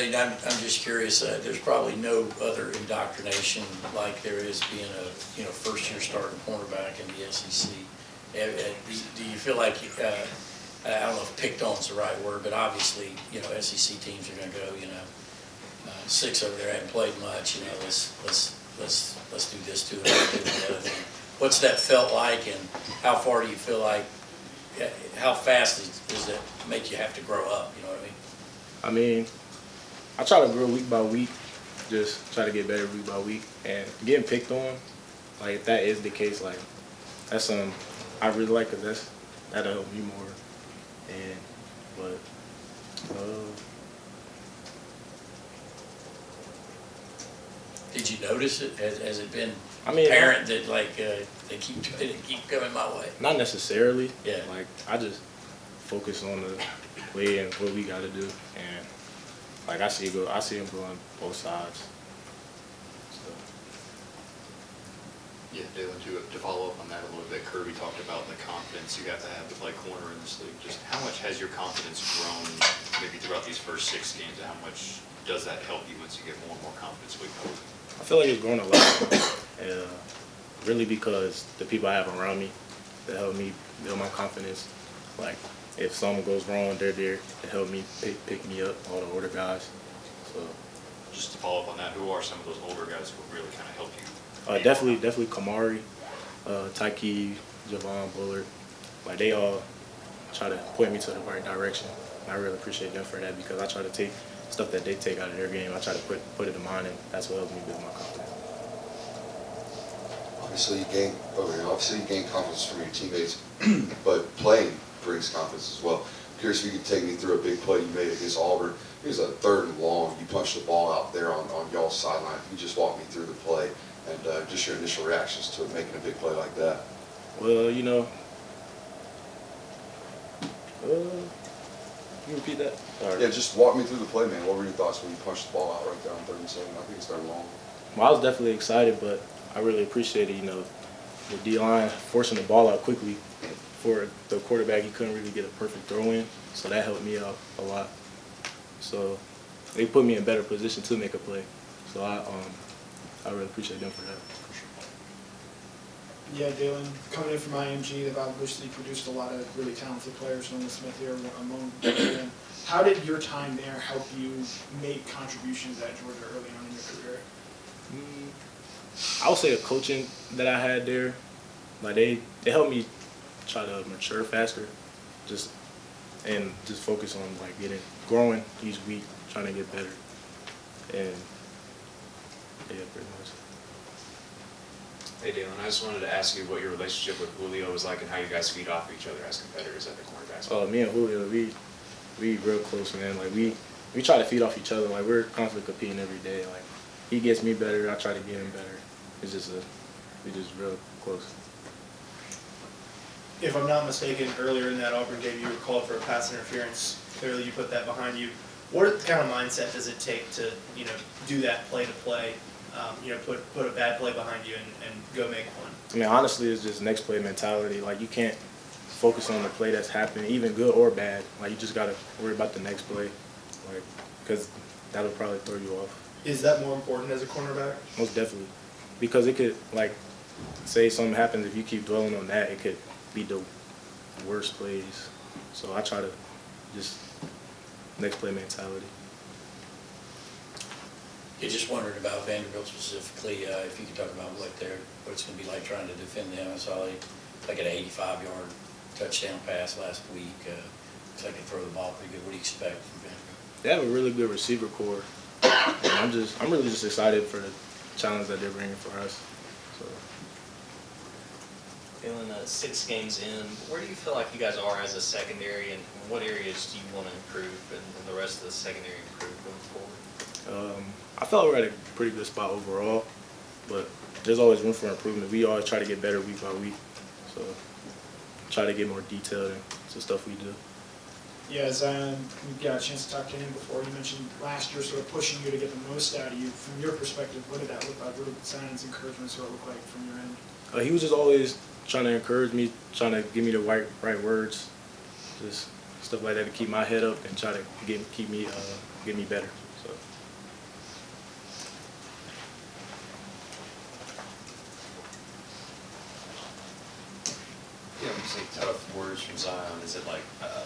I'm just curious. There's probably no other indoctrination like there is being a first-year starting cornerback in the SEC. Do you feel like I don't know if "picked on" is the right word, but obviously SEC teams are going to go 6 over there haven't played much. Let's do this too and let's do the other thing. What's that felt like, and how far do you feel like? How fast does that make you have to grow up? You know what I mean? I mean, I try to grow week by week, just try to get better week by week. And getting picked on, like if that is the case, like that's something I really like because that'll help me more. Did you notice it? Has it been apparent that they keep coming my way? Not necessarily. Yeah. Like I just focus on the play and what we got to do, and like I see them go on both sides. So. Yeah, Daylen, to follow up on that a little bit, Kirby talked about the confidence you have to have to play corner in this league. Just how much has your confidence grown maybe throughout these first 6 games, and how much does that help you once you get more and more confidence week by week? I feel like it's grown a lot, really because the people I have around me that help me build my confidence. Like, if something goes wrong, they're there to help me pick me up, all the older guys. So, just to follow up on that, who are some of those older guys who really kind of help you? Definitely Kamari, Tyke, Javon, Bullard. Like, they all try to point me to the right direction. And I really appreciate them for that because I try to take stuff that they take out of their game. I try to put it in mine, and that's what helps me build my confidence. Obviously, you gain confidence from your teammates, but playing brings confidence as well. I'm curious if you could take me through a big play you made against Auburn. It was a 3rd and long. You punched the ball out there on y'all's sideline. You just walk me through the play and just your initial reactions to making a big play like that. Well, can you repeat that? Yeah, just walk me through the play, man. What were your thoughts when you punched the ball out right there on 3rd and 7? I think it's 3rd and long. Well, I was definitely excited, but I really appreciated, the D-line forcing the ball out quickly. For the quarterback, he couldn't really get a perfect throw in, so that helped me out a lot. So they put me in a better position to make a play. So I really appreciate them for that. Yeah, Daylen, coming in from IMG, they've obviously produced a lot of really talented players. Nolan Smith here among them. How did your time there help you make contributions at Georgia early on in your career? I would say the coaching that I had there, like they helped me try to mature faster, just focus on growing each week, trying to get better, and yeah, pretty much. Hey Daylen, I just wanted to ask you what your relationship with Julio was like and how you guys feed off each other as competitors at the cornerbacks. Oh, me and Julio, we real close, man. Like we try to feed off each other. Like we're constantly competing every day. Like he gets me better, I try to get him better. It's just we just real close. If I'm not mistaken, earlier in that Auburn game, you were called for a pass interference. Clearly, you put that behind you. What kind of mindset does it take to, do that play to play? Put a bad play behind you and go make one. I mean, honestly, it's just next play mentality. Like you can't focus on the play that's happening, even good or bad. Like you just gotta worry about the next play, like because that'll probably throw you off. Is that more important as a cornerback? Most definitely, because it could say something happens if you keep dwelling on that, it could be the worst plays. So I try to just next play mentality. You just wondered about Vanderbilt specifically, if you could talk about what it's going to be like trying to defend them. I saw an 85-yard touchdown pass last week. Looks like they throw the ball pretty good. What do you expect from Vanderbilt? They have a really good receiver core. And I'm really just excited for the challenge that they're bringing for us. So. Daylen, 6 games in, where do you feel like you guys are as a secondary, and what areas do you want to improve and the rest of the secondary improve going forward? I felt we're at a pretty good spot overall, but there's always room for improvement. We always try to get better week by week, so try to get more detailed into stuff we do. Yeah, Zion, we got a chance to talk to him before. You mentioned last year sort of pushing you to get the most out of you. From your perspective, what did that look like? What did Zion's encouragement sort of look like from your end? He was just always trying to encourage me, trying to give me the right words, just stuff like that to keep my head up and try to get me better. So. Yeah, when you say tough words from Zion, is it like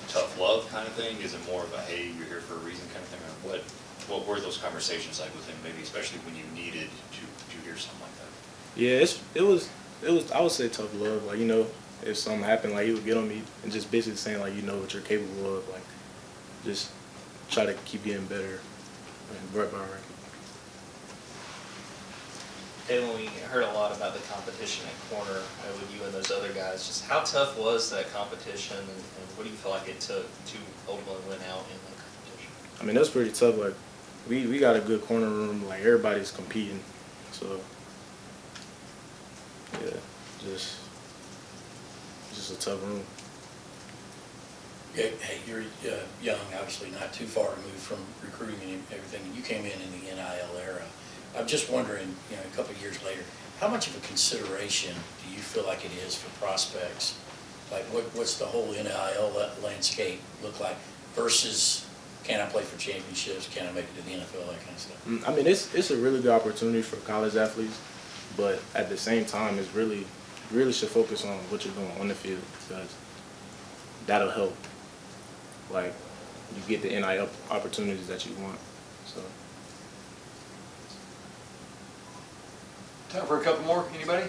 tough love kind of thing? Is it more of a, hey, you're here for a reason kind of thing? Or what were those conversations like with him, maybe especially when you needed to hear something like that? Yeah, it was I would say tough love. Like, you know, if something happened, like he would get on me and just basically saying like, you know what you're capable of, like just try to keep getting better and right by record. Daylen, we heard a lot about the competition at corner with you and those other guys. Just how tough was that competition, and what do you feel like it took to ultimately win out in that competition? I mean, that's pretty tough. Like we got a good corner room. Like everybody's competing, so yeah, just a tough room. Yeah, hey, you're young, obviously not too far removed from recruiting and everything. You came in the NIL era. I'm just wondering, you know, a couple of years later, how much of a consideration do you feel like it is for prospects? Like, what's the whole NIL landscape look like versus can I play for championships? Can I make it to the NFL? That kind of stuff. I mean, it's a really good opportunity for college athletes, but at the same time, it's really should focus on what you're doing on the field, because that'll help. Like, you get the NIL opportunities that you want. So. Time for a couple more, anybody?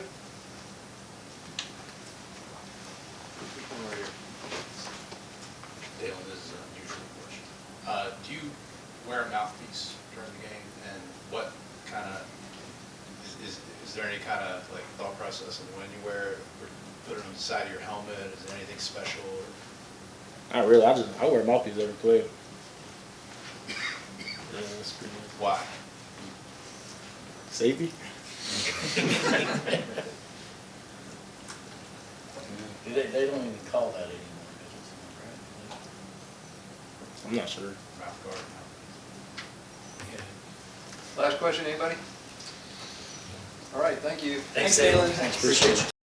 Daylen, this is an unusual question. Do you wear a mouthpiece during the game, and what kind of, is there any kind of like thought process of when you wear it, or put it on the side of your helmet? Is there anything special? Or? Not really. I wear a mouthpiece every play. Yeah, that's pretty much. Why? Safety? They don't even call that anymore, right? I'm not sure. Mouth guard. Yeah. Last question, anybody? All right, thank you. Thanks, Daylen. Thanks, appreciate you.